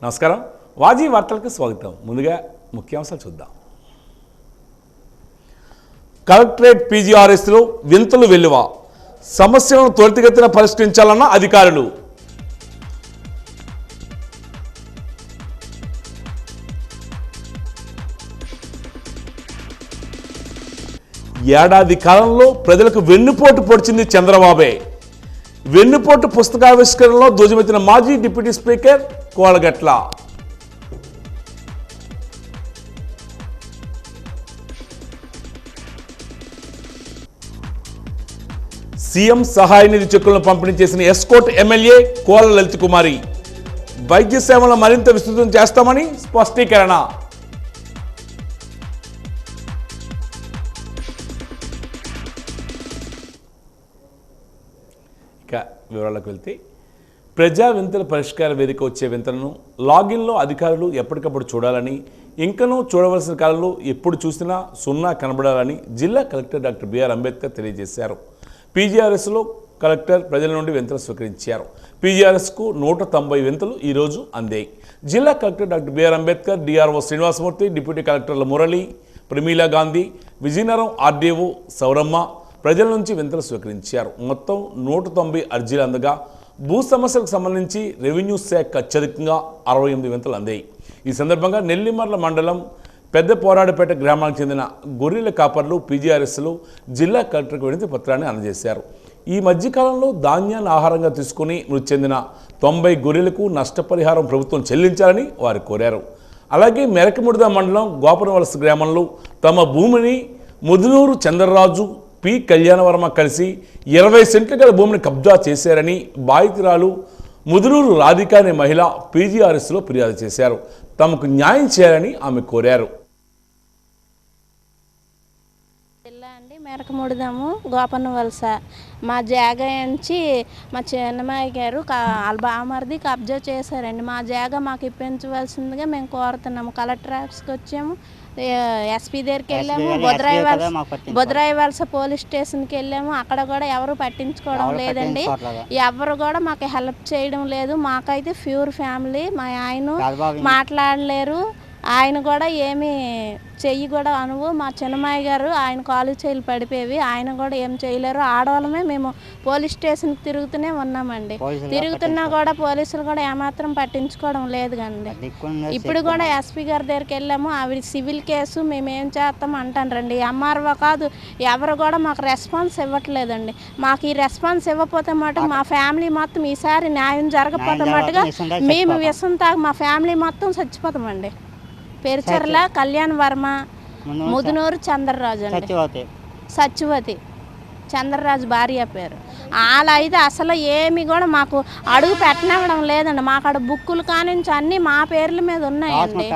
నమస్కారం, వాజీ వార్తలకు స్వాగతం. ముందుగా ముఖ్యాంశాలు చూద్దాం. కలెక్టరేట్ పీజీఆర్ఎస్లో వింతలు వెల్లువ, సమస్యలను త్వరితగతిన పరిష్కరించాలన్న అధికారులు. ఏడాది కాలంలో ప్రజలకు వెన్నుపోటు పొడిచింది చంద్రబాబే. వెన్నుపోటు పుస్తకావిష్కరణలో ధ్వజమెత్తిన మాజీ డిప్యూటీ స్పీకర్ కోలగట్ల. సీఎం సహాయ నిధి చెక్కులను పంపిణీ చేసిన ఎస్కోట్ ఎమ్మెల్యే కోల లలిత్ కుమారి. వైద్య సేవలను మరింత విస్తృతం చేస్తామని స్పష్టీకరణ. ఇక వివరాలకు వెళ్తే, ప్రజా వింతల పరిష్కార వేదిక వచ్చే వింతలను లాగిన్లో అధికారులు ఎప్పటికప్పుడు చూడాలని, ఇంకనూ చూడవలసిన కాలంలో ఎప్పుడు చూసినా సున్నా కనబడాలని జిల్లా కలెక్టర్ డాక్టర్ బిఆర్ అంబేద్కర్ తెలియజేశారు. పీజీఆర్ఎస్లో కలెక్టర్ ప్రజల నుండి వింతలు స్వీకరించారు. పీజీఆర్ఎస్కు 190 వింతలు ఈరోజు అందాయి. జిల్లా collector doctor BR Ambedkar, DRO Srinivasamurthy, deputy కలెక్టర్ల మురళి, ప్రమీలా గాంధీ, విజయనగరం ఆర్డీఓ సౌరమ్మ ప్రజల నుంచి వింతలు స్వీకరించారు. మొత్తం 190 అర్జీలు అందగా భూ సమస్యలకు సంబంధించి రెవెన్యూ శాఖ అత్యధికంగా 68 వింతలు అందాయి. ఈ సందర్భంగా నెల్లిమర్ల మండలం పెద్ద పోరాడపేట గ్రామానికి చెందిన గొర్రెల కాపర్లు పీజీఆర్ఎస్లో జిల్లా కలెక్టర్కు వినతి పత్రాన్ని అందజేశారు. ఈ మధ్యకాలంలో ధాన్యాన్ని ఆహారంగా తీసుకుని మృతి చెందిన 90 గొర్రెలకు నష్టపరిహారం ప్రభుత్వం చెల్లించాలని వారు కోరారు. అలాగే మెరకముడిద మండలం గోపనవలస గ్రామంలో తమ భూమిని ముదునూరు చంద్రరాజు, పి కళ్యాణవర్మ కలిసి 20 సెంట్ల గల భూమిని కబ్జా చేశారని బాధితురాలు ముదునూరు రాధిక అనే మహిళ పీజీఆర్ఎస్లో ఫిర్యాదు చేశారు. తమకు న్యాయం చేయాలని ఆమె కోరారు. మెరకముడిదాము గోపన్నవలస మా జాగా నుంచి మా చిన్నమ్మాయి గారు వాళ్ళ బామర్ది కబ్జా చేశారండి. మా జాగా మాకు ఇప్పించవలసిందిగా మేము కోరుతున్నాము. కలెక్టర్ ఆఫీస్కి వచ్చాము, ఎస్పీ దగ్గరికి వెళ్ళాము, బొద్రాయి వలస పోలీస్ స్టేషన్కి వెళ్ళాము. అక్కడ కూడా ఎవరు పట్టించుకోవడం లేదండి. ఎవరు కూడా మాకు హెల్ప్ చేయడం లేదు. మాకైతే ప్యూర్ ఫ్యామిలీ, మా ఆయన మాట్లాడలేరు, ఆయన కూడా ఏమీ చెయ్యి కూడా అనువు. మా చిన్నమ్మాయి గారు ఆయన కాలు చేయిలు పడిపోయేవి, ఆయన కూడా ఏం చేయలేరు. ఆడవాళ్ళమే మేము పోలీస్ స్టేషన్కి తిరుగుతూనే ఉన్నామండి. తిరుగుతున్నా కూడా పోలీసులు కూడా ఏమాత్రం పట్టించుకోవడం లేదు కండి. ఇప్పుడు కూడా ఎస్పీ గారి దగ్గరికి వెళ్ళాము, ఆవిడ సివిల్ కేసు మేమేం చేస్తాం అంటారండి. ఎంఆర్ఓ కాదు ఎవరు కూడా మాకు రెస్పాన్స్ ఇవ్వట్లేదండి. మాకు ఈ రెస్పాన్స్ ఇవ్వకపోతే మటుకు మా ఫ్యామిలీ మొత్తం ఈసారి న్యాయం జరగకపోతే మటుగా మేము విషం తాగి మా ఫ్యామిలీ మొత్తం చచ్చిపోతామండి. పేరుచర్ల కళ్యాణ్ వర్మ, ముదునూరు చంద్రరాజు అండి, సత్యవతి చంద్రరాజు భార్య పేరు. వాళ్ళ అయితే అసలు ఏమి కూడా మాకు అడుగు పెట్టనివ్వడం లేదండి. మాకు అక్కడ బుక్కులు కానించి అన్నీ మా పేర్ల మీద ఉన్నాయండి.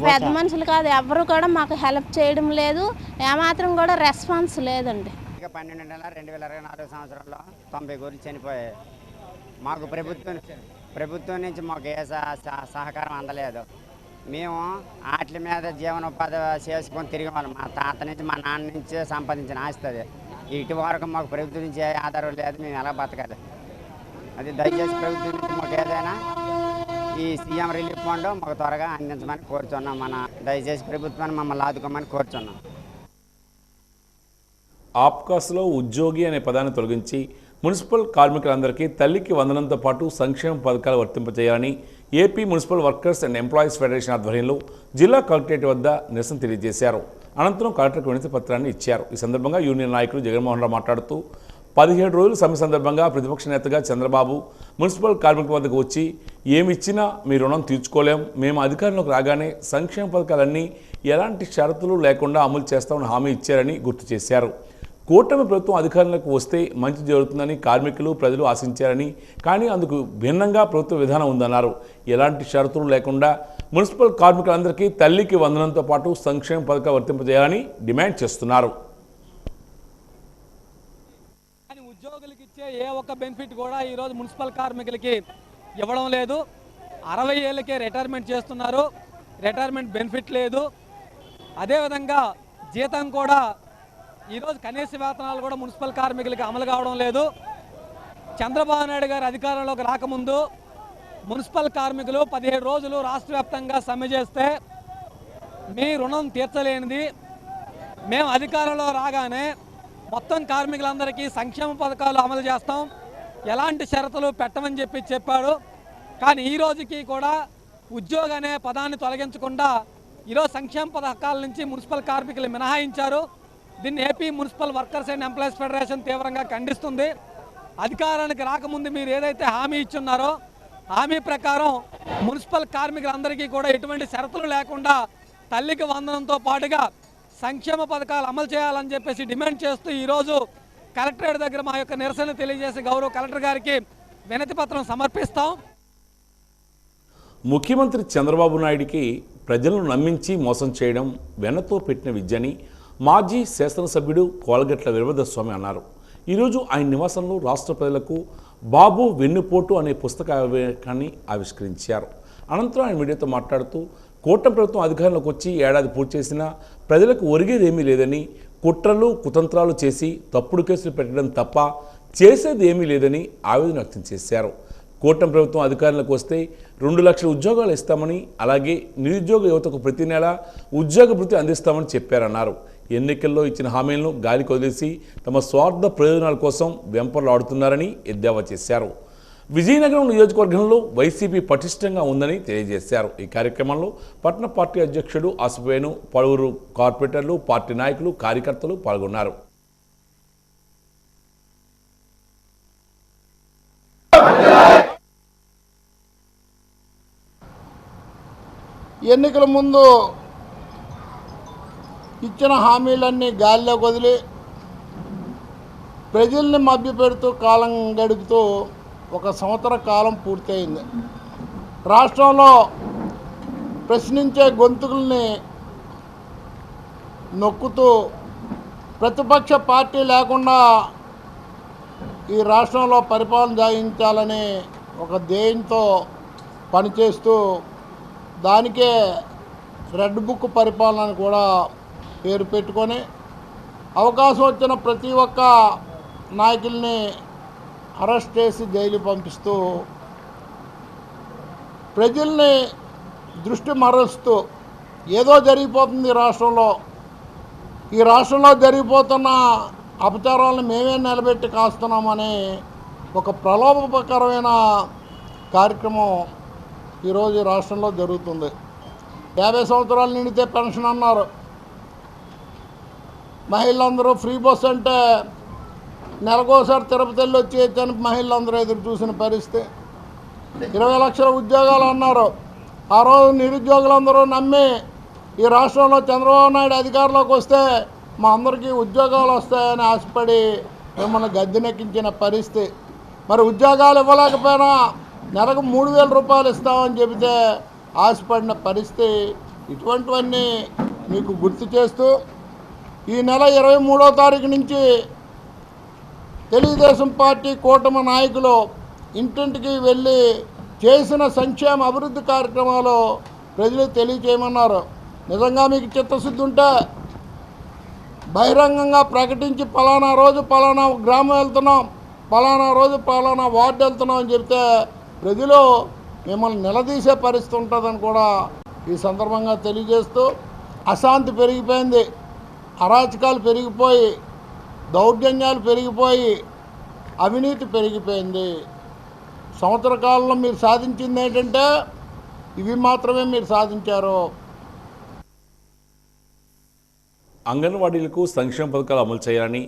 పెద్ద మనుషులు కాదు ఎవరు కూడా మాకు హెల్ప్ చేయడం లేదు, ఏమాత్రం కూడా రెస్పాన్స్ లేదండి. 12 నెలల 2024 సంవత్సరంలో 90 గొర్రెలు చనిపోయాయి. మాకు ప్రభుత్వం నుంచి మాకు ఏ సహకారం అందలేదు. మేము వాటి మీద జీవనోపాధి చేసుకొని తిరిగి వాళ్ళం. మా తాత నుంచి మా నాన్న నుంచి సంపాదించిన ఆస్తుంది. ఇటు వరకు మాకు ప్రభుత్వం నుంచి ఏ ఆధారం లేదు. మేము ఎలా బతకాలి? అది దయచేసి ప్రభుత్వం నుంచి మాకు ఏదైనా ఈ సీఎం రిలీఫ్ ఫండ్ మాకు త్వరగా అందించమని కోరుచున్నాం. దయచేసి ప్రభుత్వాన్ని మమ్మల్ని ఆదుకోమని కోరుచున్నాం. ఆప్కాస్లో ఉద్యోగి అనే పదాన్ని తొలగించి మున్సిపల్ కార్మికులందరికీ తల్లికి వందనంతో పాటు సంక్షేమ పథకాలు వర్తింపజేయాలని AP municipal workers and employees federation ఆధ్వర్యంలో జిల్లా కలెక్టరేట్ వద్ద నిరసన తెలియజేశారు. అనంతరం కలెక్టర్కు వినతి పత్రాన్ని ఇచ్చారు. ఈ సందర్భంగా యూనియన్ నాయకులు జగన్మోహన్ రావు మాట్లాడుతూ 17 రోజుల సమ్మె సందర్భంగా ప్రతిపక్ష నేతగా చంద్రబాబు మున్సిపల్ కార్మికుల వద్దకు వచ్చి ఏమిచ్చినా మీ రుణం తీర్చుకోలేం, మేము అధికారంలోకి రాగానే సంక్షేమ పథకాలన్నీ ఎలాంటి షరతులు లేకుండా అమలు చేస్తామని హామీ ఇచ్చారని గుర్తు చేశారు. కూటమి ప్రభుత్వం అధికారంలోకి వస్తే మంచి జరుగుతుందని కార్మికులు ప్రజలు ఆశించారని, కానీ అందుకు భిన్నంగా ప్రభుత్వ విధానం ఉందన్నారు. ఎలాంటి షరతులు లేకుండా మున్సిపల్ కార్మికులందరికీ తల్లికి వందనంతో పాటు సంక్షేమ పథకాలు వర్తింపజేయాలని డిమాండ్ చేస్తున్నారు. ఉద్యోగులకి ఇచ్చే ఏ ఒక్క బెనిఫిట్ కూడా ఈరోజు మున్సిపల్ కార్మికులకి ఇవ్వడం లేదు. 60 ఏళ్ళకే రిటైర్మెంట్ చేస్తున్నారు, రిటైర్మెంట్ బెనిఫిట్ లేదు. అదేవిధంగా జీతం కూడా ఈరోజు కనీస వేతనాలు కూడా మున్సిపల్ కార్మికులకి అమలు కావడం లేదు. చంద్రబాబు నాయుడు గారు అధికారంలోకి రాకముందు మున్సిపల్ కార్మికులు 17 రోజులు రాష్ట్ర వ్యాప్తంగా సమ్మె చేస్తే మీ రుణం తీర్చలేనిది మేము అధికారంలో రాగానే మొత్తం కార్మికులందరికీ సంక్షేమ పథకాలు అమలు చేస్తాం, ఎలాంటి షరతులు పెట్టమని చెప్పాడు. కానీ ఈ రోజుకి కూడా ఉద్యోగ అనే పదాన్ని తొలగించకుండా ఈరోజు సంక్షేమ పథకాల నుంచి మున్సిపల్ కార్మికులు మినహాయించారు. దీన్ని AP municipal workers and employees federation తీవ్రంగా ఖండిస్తుంది. అధికారానికి రాకముందు మీరు ఏదైతే హామీ ఇచ్చున్నారో హామీ ప్రకారం మున్సిపల్ కార్మికులందరికీ కూడా ఎటువంటి షరతులు లేకుండా తల్లికి వందనంతో పాటుగా సంక్షేమ పథకాలు అమలు చేయాలని చెప్పేసి డిమాండ్ చేస్తూ ఈరోజు కలెక్టరేట్ దగ్గర మా యొక్క నిరసన తెలియజేసి గౌరవ కలెక్టర్ గారికి వినతి పత్రం సమర్పిస్తాం. ముఖ్యమంత్రి చంద్రబాబు నాయుడికి ప్రజలను నమ్మించి మోసం చేయడం వెనతో పెట్టిన విద్యని మాజీ శాసనసభ్యుడు కోలగట్ల వీరభద్రస్వామి అన్నారు. ఈరోజు ఆయన నివాసంలో రాష్ట్ర ప్రజలకు బాబు వెన్నుపోటు అనే పుస్తకాన్ని ఆవిష్కరించారు. అనంతరం ఆయన మీడియాతో మాట్లాడుతూ కూటమి ప్రభుత్వం అధికారంలోకి వచ్చి ఏడాది పూర్తి చేసినా ప్రజలకు ఒరిగేదేమీ లేదని, కుట్రలు కుతంత్రాలు చేసి తప్పుడు కేసులు పెట్టడం తప్ప చేసేది ఏమీ లేదని ఆవేదన వ్యక్తం చేశారు. కూటమి ప్రభుత్వం అధికారంలోకి వస్తే 2 లక్షల ఉద్యోగాలు ఇస్తామని, అలాగే నిరుద్యోగ యువతకు ప్రతి నెల ఉద్యోగ భృతి అందిస్తామని చెప్పారన్నారు. ఎన్నికల్లో ఇచ్చిన హామీలను గాలికి వదిలేసి తమ స్వార్థ ప్రయోజనాల కోసం వెంపర్లాడుతున్నారని ఎద్దేవా చేశారు. విజయనగరం నియోజకవర్గంలో వైసీపీ పటిష్టంగా ఉందని తెలియజేశారు. ఈ కార్యక్రమంలో పట్టణ పార్టీ అధ్యక్షుడు ఆసిఫేను, పలువురు కార్పొరేటర్లు, పార్టీ నాయకులు, కార్యకర్తలు పాల్గొన్నారు. ఎన్నికల ముందు ఇచ్చిన హామీలన్నీ గాలిలోకి వదిలి ప్రజల్ని మభ్యపెడుతూ కాలం గడుపుతూ 1 సంవత్సర కాలం పూర్తయింది. రాష్ట్రంలో ప్రశ్నించే గొంతుకుల్ని నొక్కుతూ ప్రతిపక్ష పార్టీ లేకుండా ఈ రాష్ట్రంలో పరిపాలన సాగించాలని ఒక ధ్యేయంతో పనిచేస్తూ దానికే రెడ్ బుక్ పరిపాలన కూడా పేరు పెట్టుకొని అవకాశం వచ్చిన ప్రతి ఒక్క నాయకుల్ని అరెస్ట్ చేసి జైలు పంపిస్తూ ప్రజల్ని దృష్టి మరలుస్తూ ఏదో జరిగిపోతుంది రాష్ట్రంలో, ఈ రాష్ట్రంలో జరిగిపోతున్న అపచారాలను మేమే నిలబెట్టి కాస్తున్నామని ఒక ప్రలోభకరమైన కార్యక్రమం ఈరోజు రాష్ట్రంలో జరుగుతుంది. 50 సంవత్సరాలు నిండితే పెన్షన్ అన్నారు. మహిళలందరూ ఫ్రీ బస్ అంటే నెలకోసారి తిరుపతి వెళ్ళి వచ్చేయచ్చని మహిళలందరూ ఎదురు చూసిన పరిస్థితి. 20 లక్షల ఉద్యోగాలు అన్నారు. ఆ రోజు నిరుద్యోగులందరూ నమ్మి ఈ రాష్ట్రంలో చంద్రబాబు నాయుడు అధికారంలోకి వస్తే మా అందరికీ ఉద్యోగాలు వస్తాయని ఆశపడి మిమ్మల్ని గద్దెనెక్కించిన పరిస్థితి. మరి ఉద్యోగాలు ఇవ్వలేకపోయినా నెలకు 3,000 రూపాయలు ఇస్తామని చెబితే ఆశపడిన పరిస్థితి. ఇటువంటివన్నీ మీకు గుర్తు చేస్తూ ఈ నెల 23వ తారీఖు నుంచి తెలుగుదేశం పార్టీ కూటమి నాయకులు ఇంటింటికి వెళ్ళి చేసిన సంక్షేమ అభివృద్ధి కార్యక్రమాలు ప్రజలకు తెలియచేయమన్నారు. నిజంగా మీకు చిత్తశుద్ధి ఉంటే బహిరంగంగా ప్రకటించి పలానా రోజు పలానా గ్రామం వెళ్తున్నాం, పలానా రోజు పలానా వార్డు వెళ్తున్నాం అని చెప్తే ప్రజలు మిమ్మల్ని నిలదీసే పరిస్థితి ఉంటుందని కూడా ఈ సందర్భంగా తెలియజేస్తూ అశాంతి పెరిగిపోయింది, అరాచకాలు పెరిగిపోయి, దౌర్జన్యాలు పెరిగిపోయి, అవినీతి పెరిగిపోయింది. సంవత్సర కాలంలో మీరు సాధించింది ఏంటంటే ఇవి మాత్రమే మీరు సాధించారు. అంగన్వాడీలకు సంక్షేమ పథకాలు అమలు చేయాలని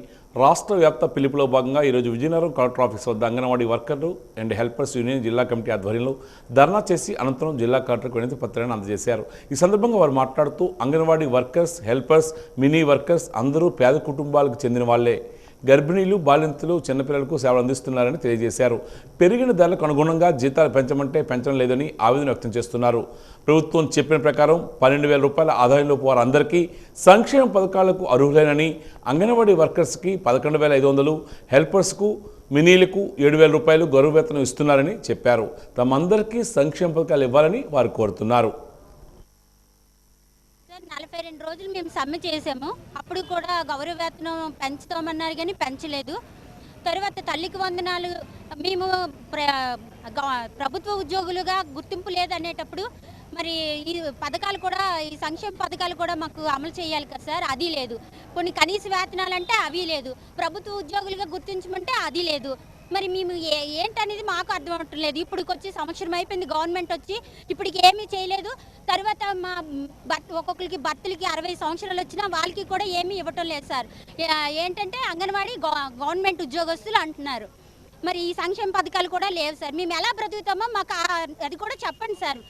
రాష్ట్ర వ్యాప్త పిలుపులో భాగంగా ఈరోజు విజయనగరం కలెక్టర్ ఆఫీస్ వద్ద అంగన్వాడీ వర్కర్లు అండ్ హెల్పర్స్ యూనియన్ జిల్లా కమిటీ ఆధ్వర్యంలో ధర్నా చేసి అనంతరం జిల్లా కలెక్టర్కు వినతి పత్రాన్ని అందజేశారు. ఈ సందర్భంగా వారు మాట్లాడుతూ anganwadi workers, helpers, mini workers అందరూ పేద కుటుంబాలకు చెందిన వాళ్లే. గర్భిణీలు, బాలింతలు, చిన్నపిల్లలకు సేవలు అందిస్తున్నారని తెలియజేశారు. పెరిగిన ధరలకు అనుగుణంగా జీతాలు పెంచమంటే పెంచడం లేదని ఆవేదన వ్యక్తం చేస్తున్నారు. ప్రభుత్వం చెప్పిన ప్రకారం 12,000 రూపాయల ఆదాయంలోపు వారందరికీ సంక్షేమ పథకాలకు అర్హులేనని, అంగన్వాడీ వర్కర్స్కి 11,500, హెల్పర్స్కు, మినీలకు 7,000 రూపాయలు గౌరవ వేతనం ఇస్తున్నారని చెప్పారు. తమందరికీ సంక్షేమ పథకాలు ఇవ్వాలని వారు కోరుతున్నారు. 42 రోజులు మేము సమ్మె చేసాము. అప్పుడు కూడా గౌరవ వేతనం పెంచుతామన్నారు కానీ పెంచలేదు. తర్వాత తల్లికి వందనాలు మేము ప్రభుత్వ ఉద్యోగులుగా గుర్తింపు లేదనేటప్పుడు మరి ఈ పథకాలు కూడా, ఈ సంక్షేమ పథకాలు కూడా మాకు అమలు చేయాలి కదా సార్, అది లేదు. కొన్ని కనీస వేతనాలు అంటే అవి లేదు. ప్రభుత్వ ఉద్యోగులుగా గుర్తించమంటే అది లేదు. మరి మేము ఏంటనేది మాకు అర్థం అవట్లేదు. ఇప్పటికి వచ్చి సంవత్సరం అయిపోయింది గవర్నమెంట్ వచ్చి, ఇప్పటికి ఏమీ చేయలేదు. తర్వాత మా ఒక్కొక్కరికి భర్తలకి 60 సంవత్సరాలు వచ్చినా వాళ్ళకి కూడా ఏమీ ఇవ్వటం లేదు సార్. ఏంటంటే అంగన్వాడీ గవర్నమెంట్ ఉద్యోగస్తులు అంటున్నారు. మరి ఈ సంక్షేమ పథకాలు కూడా లేవు సార్. మేము ఎలా బ్రతుకుతామో మాకు అది కూడా చెప్పండి సార్.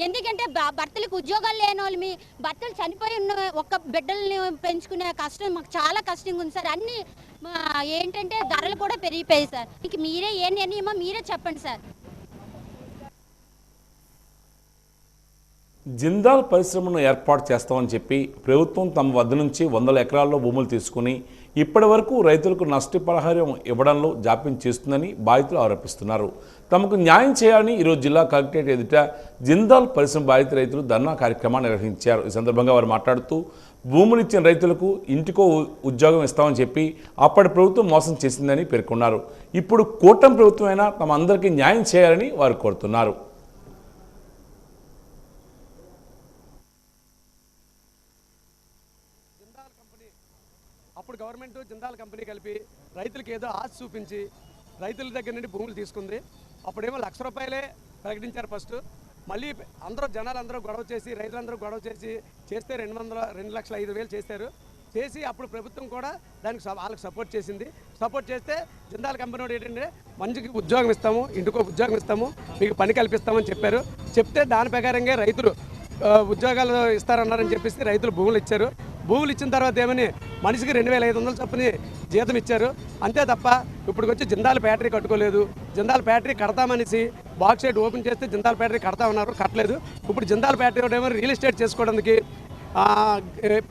ఎందుకంటే భర్తలకు ఉద్యోగాలు లేని వాళ్ళు, మీ భర్తలు చనిపోయి ఉన్న ఒక్క బిడ్డల్ని పెంచుకునే కష్టం మాకు చాలా కష్టంగా ఉంది సార్. అన్నీ ఏంటంటే ధరలు కూడా పెరిగిపోయాయి సార్. ఇంక మీరే ఏ నిర్ణయమో మీరే చెప్పండి సార్. జిందాల్ పరిశ్రమను ఏర్పాటు చేస్తామని చెప్పి ప్రభుత్వం తమ వద్ద నుంచి 100 ఎకరాల్లో భూములు తీసుకుని ఇప్పటి వరకు రైతులకు నష్టపరిహారం ఇవ్వడంలో జాప్యం చేస్తుందని బాధితులు ఆరోపిస్తున్నారు. తమకు న్యాయం చేయాలని ఈరోజు జిల్లా కలెక్టరేట్ ఎదుట జిందాల్ పరిశ్రమ బాధిత రైతులు ధర్నా కార్యక్రమాన్ని నిర్వహించారు. ఈ సందర్భంగా వారు మాట్లాడుతూ భూములు ఇచ్చిన రైతులకు ఇంటికో ఉద్యోగం ఇస్తామని చెప్పి అప్పటి ప్రభుత్వం మోసం చేసిందని పేర్కొన్నారు. ఇప్పుడు కూటమి ప్రభుత్వం అయినా తమ అందరికీ న్యాయం చేయాలని వారు కోరుతున్నారు. అప్పుడు గవర్నమెంట్ జిందాల్ కంపెనీ కలిపి రైతులకు ఏదో ఆశ చూపించి రైతుల దగ్గర నుండి భూములు తీసుకుంది. అప్పుడేమో ₹1,00,000 ప్రకటించారు ఫస్ట్. మళ్ళీ జనాలందరూ గొడవ చేసి, రైతులందరూ గొడవ చేస్తే 2,05,000 చేశారు. చేసి అప్పుడు ప్రభుత్వం కూడా దానికి వాళ్ళకి సపోర్ట్ చేసింది. సపోర్ట్ చేస్తే జిందాల్ కంపెనీ వాడు ఏంటంటే మంచికి ఉద్యోగం ఇస్తాము, ఇంటికో ఉద్యోగం ఇస్తాము, మీకు పని కల్పిస్తామని చెప్పారు. చెప్తే దాని ప్రకారంగా రైతులు ఉద్యోగాలు ఇస్తారన్నారని చెప్పేసి రైతులు భూములు ఇచ్చారు. భూములు ఇచ్చిన తర్వాత ఏమని మనిషికి 2,500 చొప్పున జీతం ఇచ్చారు. అంతే తప్ప ఇప్పుడు వచ్చి జిందాల్ ఫ్యాక్టరీ కట్టుకోలేదు. జిందాల్ ఫ్యాక్టరీ కడతామనేసి బాక్స్ షెడ్ ఓపెన్ చేస్తే జిందాల్ ఫ్యాక్టరీ కడతా ఉన్నారు, కట్టలేదు. ఇప్పుడు జిందాల్ ఫ్యాక్టరీ ఏమో రియల్ ఎస్టేట్ చేసుకోవడానికి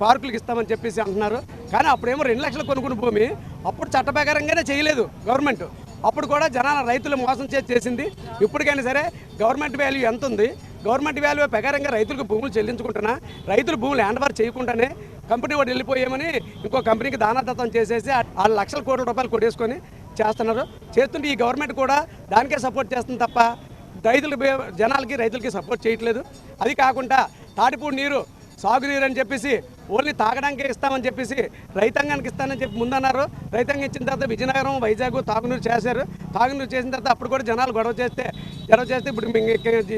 పార్కులకు ఇస్తామని చెప్పేసి అంటున్నారు. కానీ అప్పుడేమో 2 లక్షలు కొనుక్కున్న భూమి అప్పుడు చట్ట ప్రకారంగానే చేయలేదు గవర్నమెంట్. అప్పుడు కూడా జనాల రైతులు మోసం చేసింది. ఇప్పటికైనా సరే గవర్నమెంట్ వాల్యూ ఎంత ఉంది, గవర్నమెంట్ వాల్యూ ప్రకారంగా రైతులకు భూములు చెల్లించుకుంటున్నా, రైతులు భూములు హ్యాండ్ ఓవర్ చేయకుండానే కంపెనీ వాడు వెళ్ళిపోయామని ఇంకో కంపెనీకి దానాదత్తం చేసేసి 6 లక్షల కోట్ల రూపాయలు కొట్టేసుకొని చేస్తున్నారు. చేస్తుంటే ఈ గవర్నమెంట్ కూడా దానికే సపోర్ట్ చేస్తుంది తప్ప రైతులకి సపోర్ట్ చేయట్లేదు. అది కాకుండా తాటిపూడి నీరు సాగునీరు అని చెప్పేసి ఓన్లీ తాగడానికి ఇస్తామని చెప్పేసి రైతాంగానికి ఇస్తానని చెప్పి ముందన్నారు. రైతాంగం ఇచ్చిన తర్వాత విజయనగరం, వైజాగ్ తాగునీరు చేశారు. తాగునీరు చేసిన తర్వాత అప్పుడు కూడా జనాలు గొడవ చేస్తే ఇప్పుడు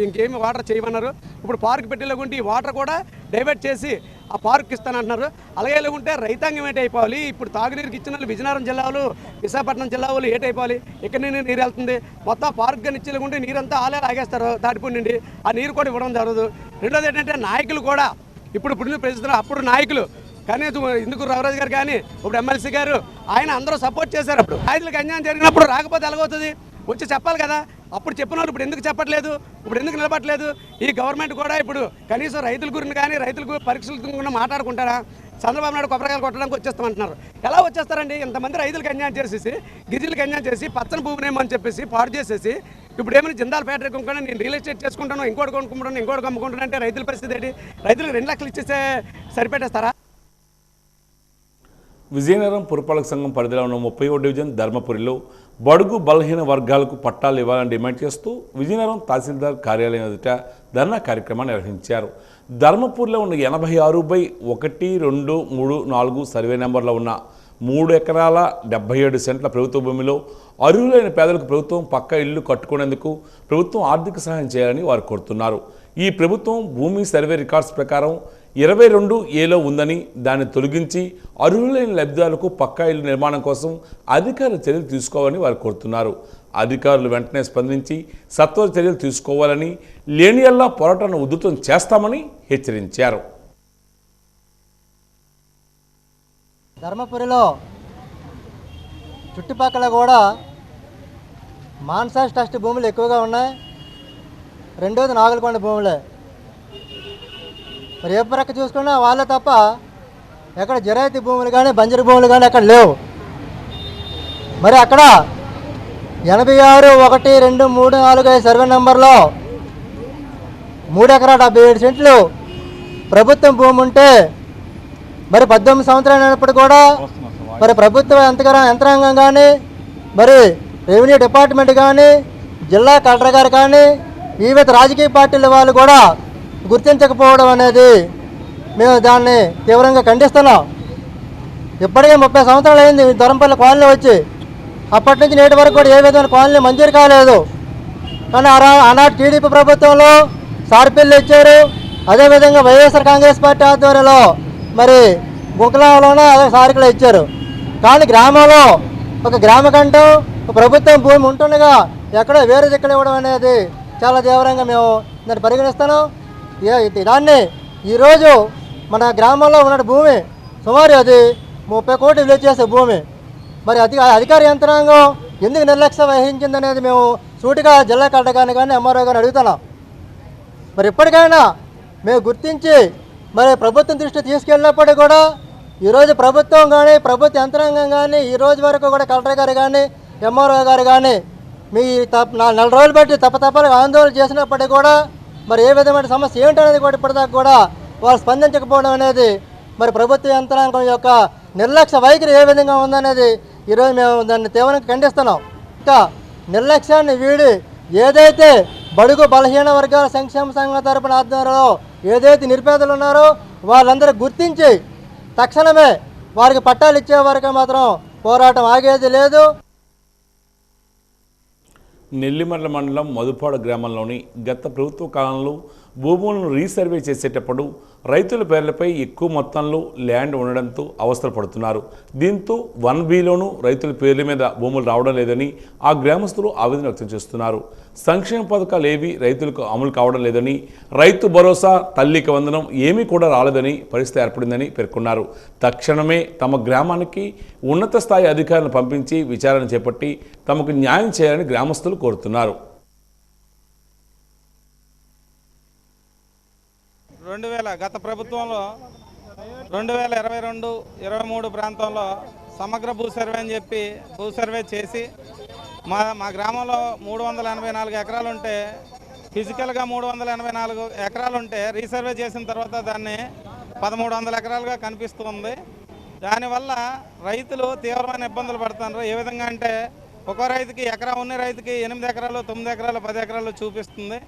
ఇంకేమి వాటర్ చేయమన్నారు. ఇప్పుడు పార్క్ పెట్టేలాగుంటే ఈ వాటర్ కూడా డైవర్ట్ చేసి ఆ పార్క్ ఇస్తానంటున్నారు. అలాగే లేకుంటే రైతాంగం ఏటైపోవాలి? ఇప్పుడు తాగునీరుకి ఇచ్చిన వాళ్ళు విజయనగరం జిల్లా వాళ్ళు, విశాఖపట్నం జిల్లా వాళ్ళు ఏటైపోవాలి? ఇక్కడ నుండి నీరు వెళ్తుంది. మొత్తం పార్క్ కానీ ఇచ్చేలాగుంటే నీరంతా ఆలే లాగేస్తారు తాటిపూడి నుండి. ఆ నీరు కూడా ఇవ్వడం జరగదు. రెండోది ఏంటంటే నాయకులు కూడా ఇప్పుడు ప్రస్తుతం అప్పుడు నాయకులు కానీ ఇందుకు రవరాజు గారు కానీ ఇప్పుడు ఎమ్మెల్సీ గారు ఆయన అందరూ సపోర్ట్ చేశారు. అప్పుడు రైతులకు అన్యాయం జరిగినప్పుడు రాకపోతే ఎలాగవుతుంది? వచ్చి చెప్పాలి కదా. అప్పుడు చెప్పిన వాళ్ళు ఇప్పుడు ఎందుకు చెప్పట్లేదు? ఇప్పుడు ఎందుకు నిలబట్టలేదు? ఈ గవర్నమెంట్ కూడా ఇప్పుడు కనీసం రైతుల గురించి కానీ రైతులకు పరీక్షలు మాట్లాడుకుంటారా? చంద్రబాబు నాయుడు కొబ్బరికాయలు కొట్టడానికి వచ్చేస్తామంటున్నారు. ఎలా వచ్చేస్తారండి? ఇంతమంది రైతులకు అన్యాయం చేసేసి, గిరిజనులకు అన్యాయం చేసి, పచ్చని భూమినేమని చెప్పేసి పాడు చేసేసి, ఇప్పుడు ఏమైనా జిందాల్ ఫ్యాక్టరీ కొనుక్కొని నేను రియల్ ఎస్టేట్ చేసుకుంటాను, ఇంకోటి కొనుక్కుంటాను, ఇంకోటి అమ్ముకుంటాను అంటే రైతుల పరిస్థితి ఏంటి? రైతులకు 2 లక్షలు ఇచ్చేస్తే సరిపెట్టేస్తారా? విజయనగరం పురపాలక సంఘం పరిధిలో ఉన్న 30వ డివిజన్ ధర్మపురిలో బడుగు బలహీన వర్గాలకు పట్టాలు ఇవ్వాలని డిమాండ్ చేస్తూ విజయనగరం తహసీల్దార్ కార్యాలయం ఎదుట ధర్నా కార్యక్రమాన్ని నిర్వహించారు. ధర్మపూర్లో ఉన్న 86/1, 2, 3, 4 సర్వే నెంబర్లో ఉన్న 3 ఎకరాల 77 సెంట్ల ప్రభుత్వ భూమిలో అర్హులైన పేదలకు ప్రభుత్వం పక్కా ఇల్లు కట్టుకునేందుకు ప్రభుత్వం ఆర్థిక సహాయం చేయాలని వారు కోరుతున్నారు. ఈ ప్రభుత్వం భూమి సర్వే రికార్డ్స్ ప్రకారం 22A ఉందని దాన్ని తొలగించి అర్హులైన లబ్ధిదారులకు పక్కా ఇల్లు నిర్మాణం కోసం అధికారులు చర్యలు తీసుకోవాలని వారు కోరుతున్నారు. అధికారులు వెంటనే స్పందించి సత్వర చర్యలు తీసుకోవాలని, లేనియల్లా పోరాటాన్ని ఉధృతం చేస్తామని హెచ్చరించారు. ధర్మపురిలో చుట్టుపక్కల కూడా మాన్సాస్ ట్రస్ట్ భూములు ఎక్కువగా ఉన్నాయి. రెండోది నాగులకొండ భూములే. మరి ఏ ప్రక్క చూసుకున్నా వాళ్ళే తప్ప ఎక్కడ జరాయితీ భూములు కానీ బంజరు భూములు కానీ అక్కడ లేవు. మరి అక్కడ 86-1-2-3-4-5 సర్వే నెంబర్లో 3 ఎకరాల 77 సెంట్లు ప్రభుత్వం భూమి ఉంటే మరి 18 సంవత్సరాలు అయినప్పుడు కూడా మరి ప్రభుత్వ యంత్రాంగం కానీ మరి రెవెన్యూ డిపార్ట్మెంట్ కానీ జిల్లా కలెక్టర్ గారు కానీ వివిధ రాజకీయ పార్టీల వాళ్ళు కూడా గుర్తించకపోవడం అనేది మేము దాన్ని తీవ్రంగా ఖండిస్తున్నాం. ఇప్పటికే 30 సంవత్సరాలు అయింది దొరంపల్లి కాలనీ వచ్చి. అప్పటి నుంచి నేటి వరకు కూడా ఏ విధమైన కాలనీ మంజూరు కాలేదు. కానీ ఆనాటి టీడీపీ ప్రభుత్వంలో సార్పిల్లు ఇచ్చారు. అదేవిధంగా వైఎస్ఆర్ కాంగ్రెస్ పార్టీ ఆధ్వర్యంలో మరి గుంకలాలోనే అదే సారికలు ఇచ్చారు. కానీ గ్రామంలో ఒక గ్రామ కంటూ ప్రభుత్వం భూమి ఉంటుండగా ఎక్కడో వేరే దిక్కులు ఇవ్వడం అనేది చాలా తీవ్రంగా మేము దాన్ని పరిగణిస్తున్నాం. దాన్ని ఈరోజు మన గ్రామంలో ఉన్న భూమి సుమారు అది 30 కోట్లు విలువ చేసే భూమి. మరి అధికార యంత్రాంగం ఎందుకు నిర్లక్ష్యం వహించిందనేది మేము సూటిగా జిల్లా కలెక్టర్ గారిని కానీ ఎంఆర్ఓ గారిని అడుగుతున్నాం. మరి ఇప్పటికైనా మేము గుర్తించి మరి ప్రభుత్వం దృష్టి తీసుకెళ్ళినప్పటికీ కూడా ఈరోజు ప్రభుత్వం కానీ ప్రభుత్వ యంత్రాంగం కానీ ఈ రోజు వరకు కూడా కలెక్టర్ గారు కానీ ఎంఆర్ఓ గారు కానీ మీ 4 రోజులు బట్టి తప్పతప్పలుగా ఆందోళన చేసినప్పటికీ కూడా మరి ఏ విధమైన సమస్య ఏంటనేది కూడా ఇప్పటిదాకా కూడా వాళ్ళు స్పందించకపోవడం అనేది మరి ప్రభుత్వ యంత్రాంగం యొక్క నిర్లక్ష్య వైఖరి ఏ విధంగా ఉందనేది ఈరోజు మేము దాన్ని తీవ్రంగా ఖండిస్తున్నాం. ఇంకా నిర్లక్ష్యాన్ని వీడి ఏదైతే బడుగు బలహీన వర్గాల సంక్షేమ సంఘం తరపున ఆధ్వర్యంలో ఏదైతే నిరుపేదలు ఉన్నారో వాళ్ళందరూ గుర్తించి తక్షణమే వారికి పట్టాలు ఇచ్చే వరకు మాత్రం పోరాటం ఆగేది లేదు. నెల్లిమర్ల మండలం మధుపాడు గ్రామంలోని గత ప్రభుత్వ కాలంలో భూములను రీసర్వే చేసేటప్పుడు రైతుల పేర్లపై ఎక్కువ మొత్తంలో ల్యాండ్ ఉండడంతో అవస్థలు పడుతున్నారు. దీంతో 1Bలోనూ రైతుల పేర్ల మీద భూములు రావడం లేదని ఆ గ్రామస్తులు ఆవేదన వ్యక్తం చేస్తున్నారు. సంక్షేమ పథకాలు ఏవి రైతులకు అమలు కావడం లేదని, రైతు భరోసా, తల్లికి వందనం ఏమీ కూడా రాలేదని పరిస్థితి ఏర్పడిందని పేర్కొన్నారు. తక్షణమే తమ గ్రామానికి ఉన్నత స్థాయి అధికారులను పంపించి విచారణ చేపట్టి తమకు న్యాయం చేయాలని గ్రామస్తులు కోరుతున్నారు. 2000 గత ప్రభుత్వంలో 2022-23 ప్రాంతంలో సమగ్ర భూ సర్వే అని చెప్పి భూ సర్వే చేసి మా గ్రామంలో 384 ఎకరాలు ఉంటే ఫిజికల్గా 384 ఎకరాలు ఉంటే రీసర్వే చేసిన తర్వాత దాన్ని 1300 ఎకరాలుగా కనిపిస్తుంది. దానివల్ల రైతులు తీవ్రమైన ఇబ్బందులు పడుతున్నారు. ఏ విధంగా అంటే ఒక రైతుకి ఎకరా ఉన్న రైతుకి 8 ఎకరాలు 9 ఎకరాలు 10 ఎకరాలు చూపిస్తుంది.